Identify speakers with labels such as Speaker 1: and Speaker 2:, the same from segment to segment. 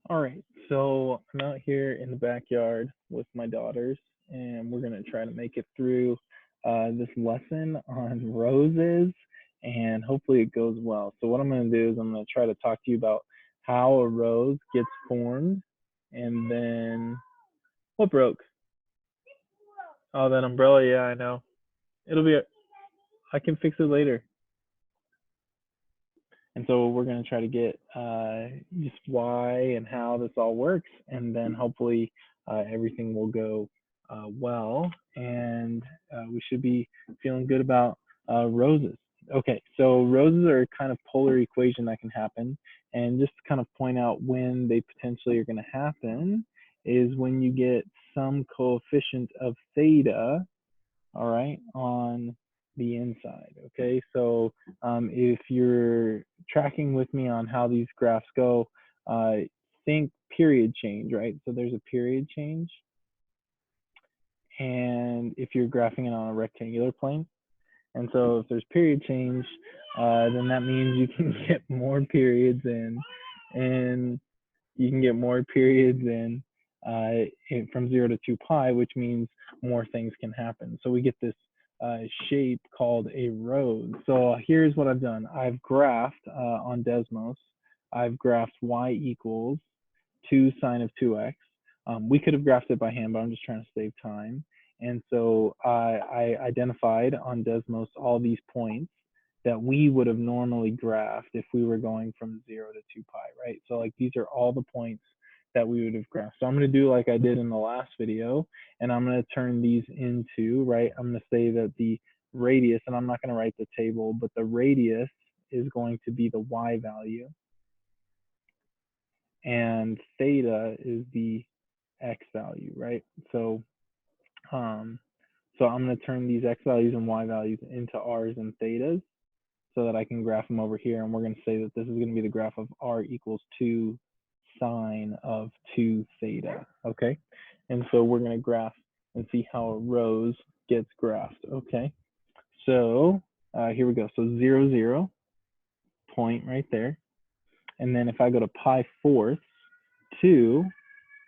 Speaker 1: All right, so I'm out here in the backyard with my daughters, and we're gonna try to make it through this lesson on roses, and hopefully it goes well. So what I'm gonna do is I'm gonna try to talk to you about how a rose gets formed, and then what broke? Oh, that umbrella. Yeah, I know. It'll be. I can fix it later. And so we're going to try to get just why and how this all works, and then hopefully everything will go well, and we should be feeling good about roses. Okay, so roses are a kind of polar equation that can happen, and just to kind of point out when they potentially are going to happen is when you get some coefficient of theta, all right, on the inside. Okay, so if you're tracking with me on how these graphs go, uh, think period change, right? So there's a period change, and if you're graphing it on a rectangular plane, and so if there's period change, then that means you can get more periods in, and you can get more periods in from 0 to 2 pi, which means more things can happen. So we get this shape called a rose. So here's what I've done. I've graphed on Desmos. I've graphed y equals 2 sine of 2x. We could have graphed it by hand, but I'm just trying to save time. And so I identified on Desmos all these points that we would have normally graphed if we were going from 0 to 2 pi, right? So like these are all the points that we would have graphed. So I'm going to do like I did in the last video, and I'm going to turn these into, right? I'm going to say that the radius, and I'm not going to write the table, but the radius is going to be the y value, and theta is the x value, right? Um, so I'm going to turn these x values and y values into r's and thetas so that I can graph them over here. And we're going to say that this is going to be the graph of r equals 2 sine of 2 theta, okay? And so we're going to graph and see how a rose gets graphed, okay? So here we go. So 0, 0, point right there. And then if I go to pi fourths, 2,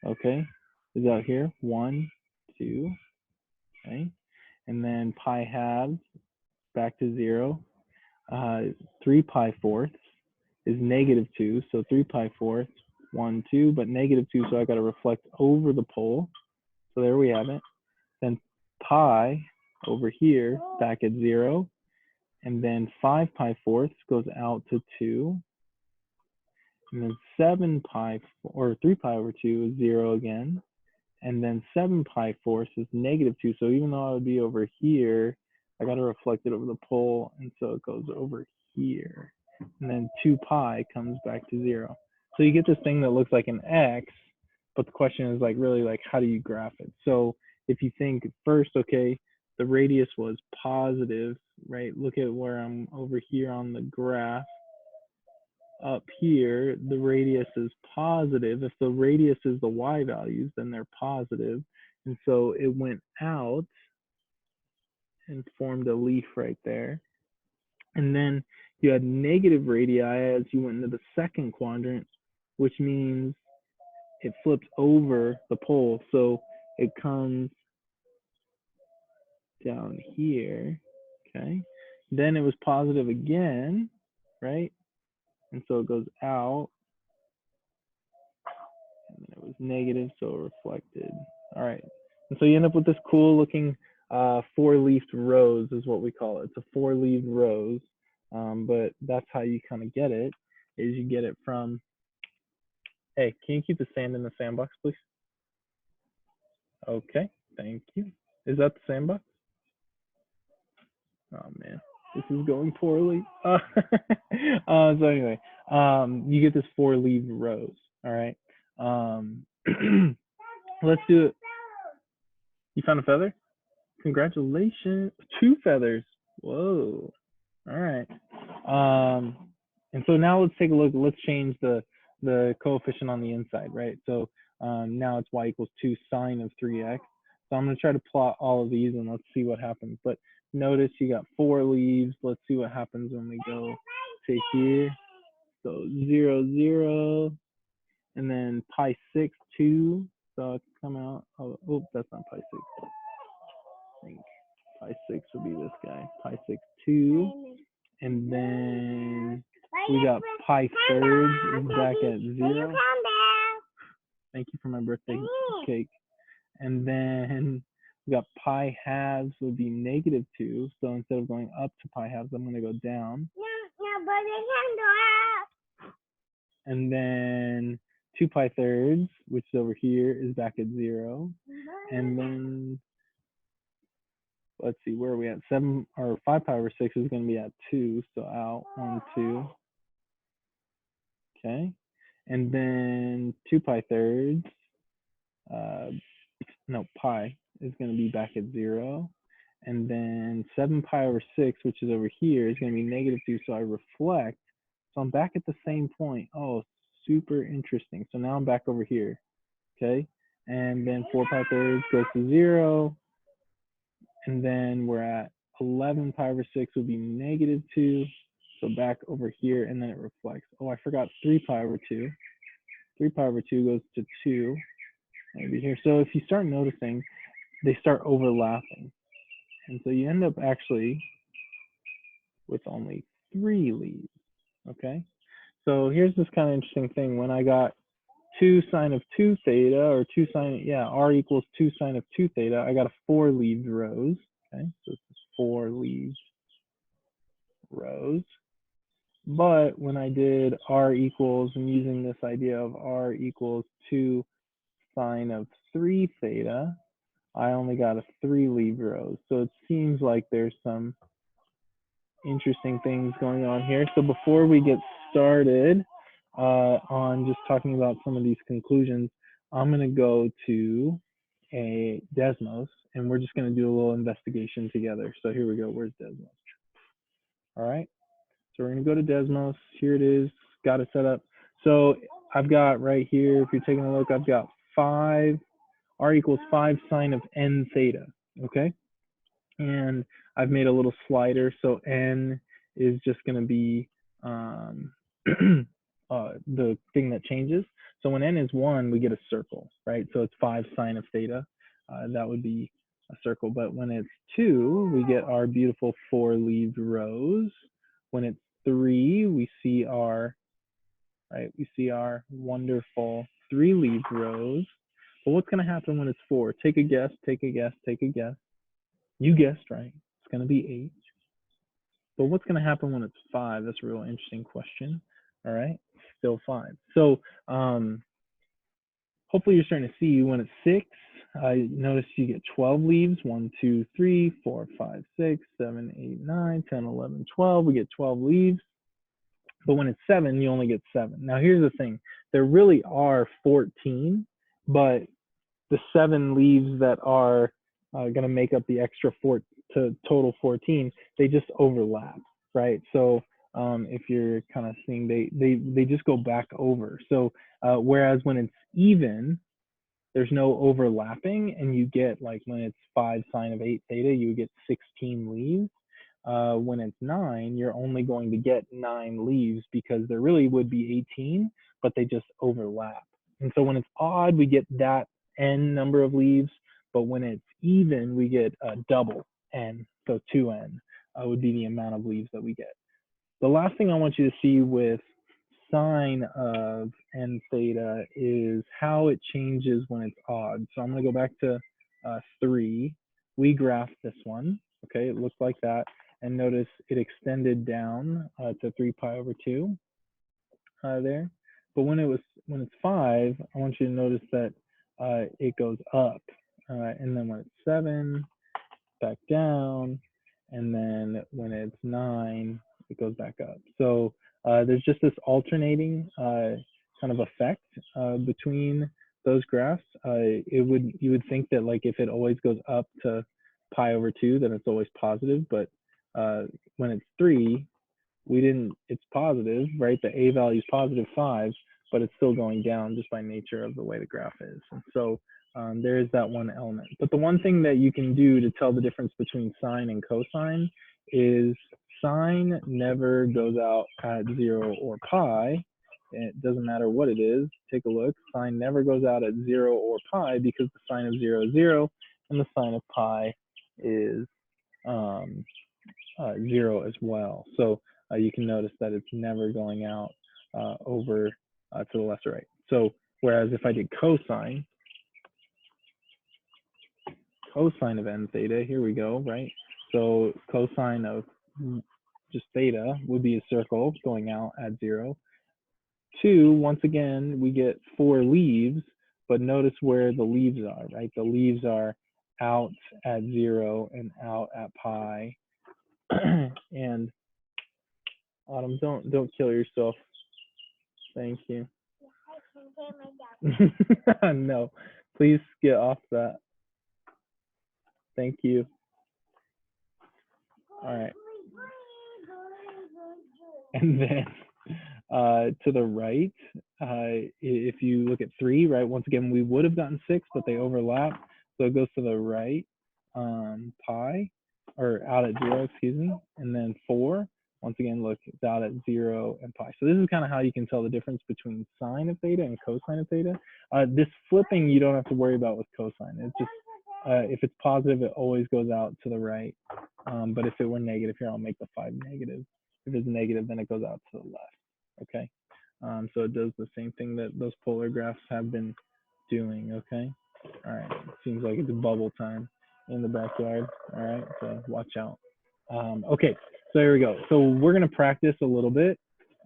Speaker 1: okay, is out here, 1, 2, okay? And then pi halves, back to 0. 3 pi fourths is negative 2, so 3 pi fourths, 1, 2, but negative 2, so I got to reflect over the pole. So there we have it. Then pi over here, back at 0, and then 5 pi fourths goes out to 2, and then 7 pi, or 3 pi over 2 is 0 again, and then 7 pi fourths is negative 2, so even though I would be over here, I got to reflect it over the pole, and so it goes over here. And then 2 pi comes back to 0. So you get this thing that looks like an X, but the question is like really like how do you graph it? So if you think first, okay, the radius was positive, right? Look at where I'm over here on the graph. Up here, the radius is positive. If the radius is the y values, then they're positive. And so it went out and formed a leaf right there. And then you had negative radii as you went into the second quadrant, which means it flips over the pole. So it comes down here, okay? Then it was positive again, right? And so it goes out, and then it was negative, so it reflected. All right. And so you end up with this cool looking four-leafed rose is what we call it. It's a four-leaved rose, but that's how you kind of get it, is you get it from, hey, can you keep the sand in the sandbox, please? Okay, thank you. Is that the sandbox? Oh man, this is going poorly. So anyway, you get this four-leaved rose. All right. Let's do it. You found a feather? Congratulations. Two feathers. Whoa. All right. Um, and so now let's take a look. Let's change the coefficient on the inside, right? So now it's y equals 2 sine of 3x. So I'm going to try to plot all of these and let's see what happens. But notice you got 4 leaves. Let's see what happens when we go to here. So 0, 0. and then pi 6, 2. So it's come out. Oh, that's not pi 6. I think pi 6 would be this guy. Pi 6, 2. And then we got pi thirds is back at 0. Thank you for my birthday cake. And then we got pi halves would be -2. So instead of going up to pi halves, I'm going to go down. No, but it can go up. And then 2 pi thirds, which is over here, is back at 0. And then let's see, where are we at? 7 or 5 pi over 6 is going to be at 2. So out 1, 2. Okay. And then 2 pi thirds, no, pi is going to be back at 0. And then 7 pi over 6, which is over here, is going to be -2. So I reflect. So I'm back at the same point. Oh, super interesting. So now I'm back over here. Okay. And then 4 pi thirds goes to 0. And then we're at 11 pi over 6 would be -2. So back over here, and then it reflects. Oh, I forgot 3 pi over 2. 3 pi over 2 goes to 2. Maybe here. So if you start noticing, they start overlapping. And so you end up actually with only 3 leaves. Okay. So here's this kind of interesting thing. When I got 2 sine of 2 theta, or 2 sine, yeah, r equals 2 sine of 2 theta, I got a 4 leaved rows. Okay. So this is 4 leaves rows. But when I did r equals, I'm using this idea of r equals 2 sine of 3 theta, I only got a 3 leave rows. So it seems like there's some interesting things going on here. So before we get started on just talking about some of these conclusions, I'm going to go to a Desmos, and we're just going to do a little investigation together. So here we go. Where's Desmos? All right. So we're going to go to Desmos. Here it is. Got it set up. So I've got right here, if you're taking a look, I've got 5, r equals 5 sine of n theta. Okay. And I've made a little slider. So n is just going to be the thing that changes. So when n is 1, we get a circle, right? So it's 5 sine of theta. That would be a circle. But when it's 2, we get our beautiful 4 leaved rows. When it's 3, we see our, right, we see our wonderful 3 leaved rows. But what's going to happen when it's 4? Take a guess, take a guess, take a guess. You guessed right. It's going to be 8. But what's going to happen when it's 5? That's a real interesting question. All right, still 5. So hopefully you're starting to see when it's 6. Notice you get 12 leaves. 1, 2, 3, 4, 5, 6, 7, 8, 9, 10, 11, 12. We get 12 leaves. But when it's 7, you only get 7. Now here's the thing. There really are 14, but the 7 leaves that are going to make up the extra 4 to total 14, they just overlap, right? So if you're kind of seeing, they just go back over. So whereas when it's even, there's no overlapping, and you get, like, when it's 5 sine of 8 theta, you get 16 leaves. When it's 9, you're only going to get 9 leaves because there really would be 18, but they just overlap. And so when it's odd, we get that n number of leaves, but when it's even, we get double n, so 2n would be the amount of leaves that we get. The last thing I want you to see with sine of n theta is how it changes when it's odd. So I'm going to go back to 3. We graphed this one. Okay, it looks like that. And notice it extended down to 3 pi over 2 there. But when it's 5, I want you to notice that it goes up. And then when it's 7, back down. And then when it's 9, it goes back up. So there's just this alternating kind of effect between those graphs. You would think that, like, if it always goes up to pi over 2, then it's always positive. But when it's 3, it's positive, right? The a value is positive 5, but it's still going down just by nature of the way the graph is. And so there is that one element. But the one thing that you can do to tell the difference between sine and cosine is sine never goes out at 0 or pi. it doesn't matter what it is. Take a look. Sine never goes out at 0 or pi because the sine of 0 is 0 and the sine of pi is 0 as well. So you can notice that it's never going out over to the left or right. So whereas if I did cosine of n theta, here we go, right? So cosine of just theta would be a circle going out at 0. 2, once again, we get 4 leaves, but notice where the leaves are, right? The leaves are out at 0 and out at pi. And Autumn, don't kill yourself. Thank you. No, please get off that. Thank you. All right. And then to the right, if you look at 3, right, once again, we would have gotten 6, but they overlap. So it goes to the right, pi, or out at 0, excuse me. And then 4, once again, look, it's out at 0 and pi. So this is kind of how you can tell the difference between sine of theta and cosine of theta. This flipping, you don't have to worry about with cosine. It's just, if it's positive, it always goes out to the right. But if it were negative, here, I'll make the 5 negative. If it's negative, then it goes out to the left, okay? So it does the same thing that those polar graphs have been doing, okay? All right, seems like it's bubble time in the backyard, all right? So watch out. Okay, so here we go. So we're gonna practice a little bit.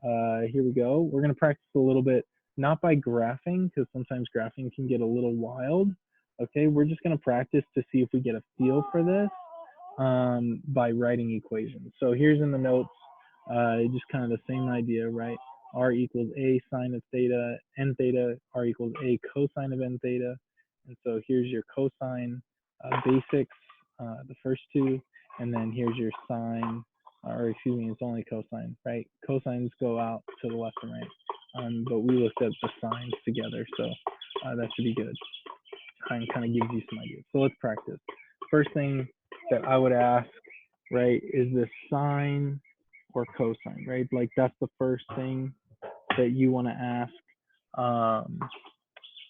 Speaker 1: Here we go. We're gonna practice a little bit, not by graphing, because sometimes graphing can get a little wild, okay? We're just gonna practice to see if we get a feel for this by writing equations. So here's in the notes, just kind of the same idea, right? R equals a sine of theta, n theta, r equals a cosine of n theta. And so here's your cosine basics, the first two, and then here's your sine, or excuse me, it's only cosine, right? Cosines go out to the left and right, but we looked at the sines together, so that should be good. Kind of gives you some ideas. So let's practice. First thing that I would ask, right, is this sine or cosine, right? Like that's the first thing that you want to ask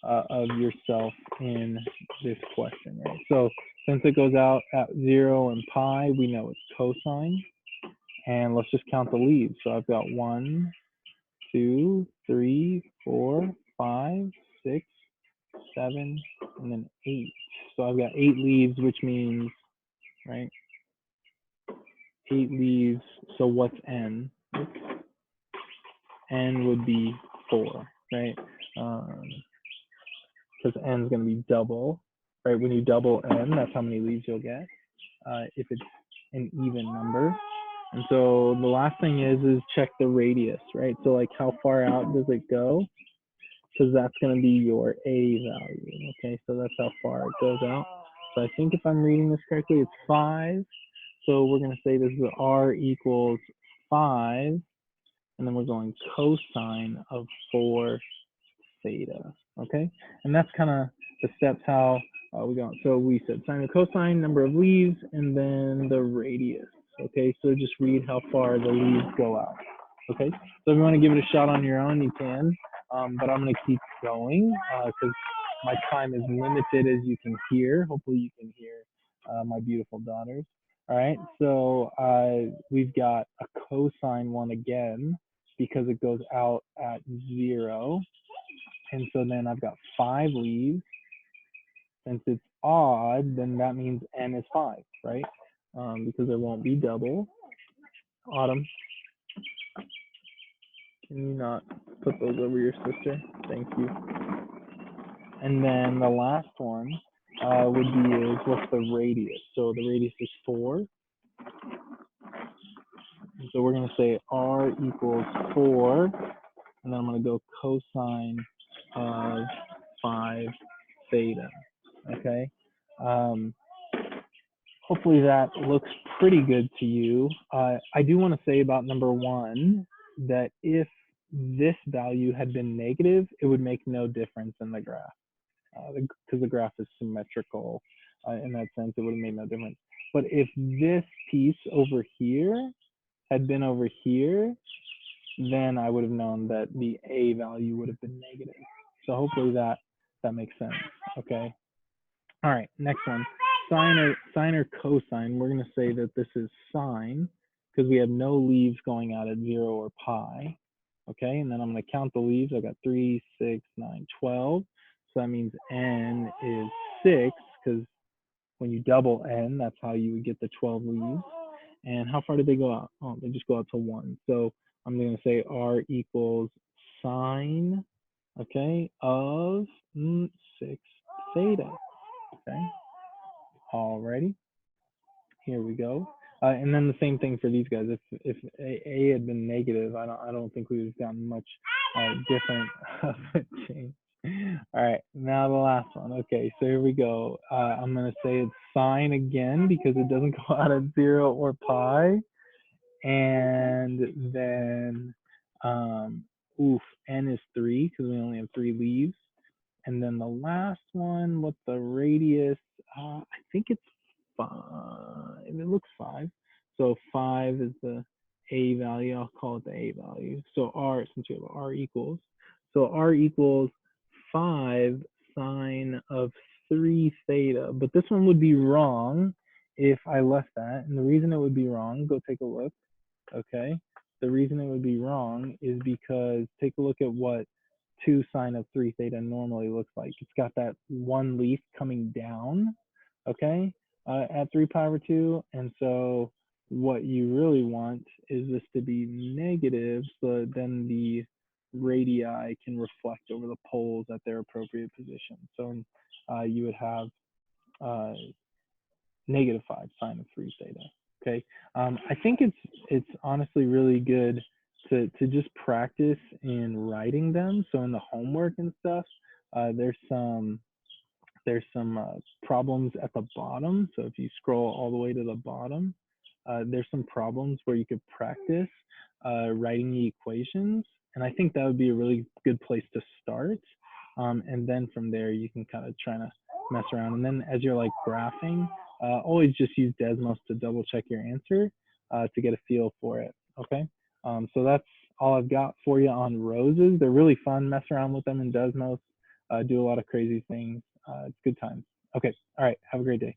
Speaker 1: of yourself in this question, right? So since it goes out at 0 and pi, we know it's cosine. And let's just count the leaves. So I've got 1, 2, 3, 4, 5, 6, 7, and then 8. So I've got 8 leaves, which means, right, 8 leaves. So what's n? N would be 4, right? Because n is going to be double, right? When you double n, that's how many leaves you'll get if it's an even number. And so the last thing is check the radius, right? So like how far out does it go? Because that's going to be your a value, okay? So that's how far it goes out. So I think if I'm reading this correctly, it's 5. So we're going to say this is r equals 5. And then we're going cosine of 4 theta, okay? And that's kind of the steps how we go. So we said sine and cosine, number of leaves, and then the radius, okay? So just read how far the leaves go out, okay? So if you want to give it a shot on your own, you can, but I'm going to keep going because my time is limited, as you can hear. Hopefully you can hear my beautiful daughters. All right, so we've got a cosine one again, because it goes out at 0. And so then I've got 5 leaves. Since it's odd, then that means n is 5, right? Because there won't be double. Autumn, can you not put those over your sister? Thank you. And then the last one would be is what's the radius? So the radius is 4. So we're going to say r equals 4, and then I'm going to go cosine of 5 theta, okay? Hopefully that looks pretty good to you. I do want to say about number 1 that if this value had been negative, it would make no difference in the graph because the graph is symmetrical in that sense. It would have made no difference. But if this piece over here had been over here, then I would have known that the A value would have been negative. So hopefully that makes sense. Okay. All right, next one. Sine or cosine. We're going to say that this is sine because we have no leaves going out at 0 or pi. Okay, and then I'm going to count the leaves. I got 3, 6, 9, 12. So that means n is 6 because when you double n, that's how you would get the 12 leaves. And how far did they go out? Oh, they just go out to 1. So I'm going to say r equals sine, okay, of 6 theta. Okay, alrighty, here we go. And then the same thing for these guys. If A had been negative, I don't think we would have gotten much different of a change. All right, now the last one. Okay, so here we go. I'm gonna say it's sine again because it doesn't go out at 0 or pi. And then, n is 3 because we only have 3 leaves. And then the last one, what the radius, I think it's 5. It looks 5. So 5 is the A value. I'll call it the A value. So R, since we have R equals. So R equals 5 sine of 3 theta. But this one would be wrong if I left that. And the reason it would be wrong, go take a look. Okay. The reason it would be wrong is because take a look at what 2 sine of 3 theta normally looks like. It's got that one leaf coming down, okay, at 3 pi over 2. And so what you really want is this to be negative, so then the radii can reflect over the poles at their appropriate position. So you would have negative 5 sine of 3 theta. Okay, I think it's honestly really good to just practice in writing them. So in the homework and stuff, there's some problems at the bottom. So if you scroll all the way to the bottom, there's some problems where you could practice writing the equations, and I think that would be a really good place to start. And then from there, you can kind of try to mess around. And then as you're like graphing, always just use Desmos to double check your answer to get a feel for it. Okay, so that's all I've got for you on roses. They're really fun. Mess around with them in Desmos. Do a lot of crazy things. It's good times. Okay, all right. Have a great day.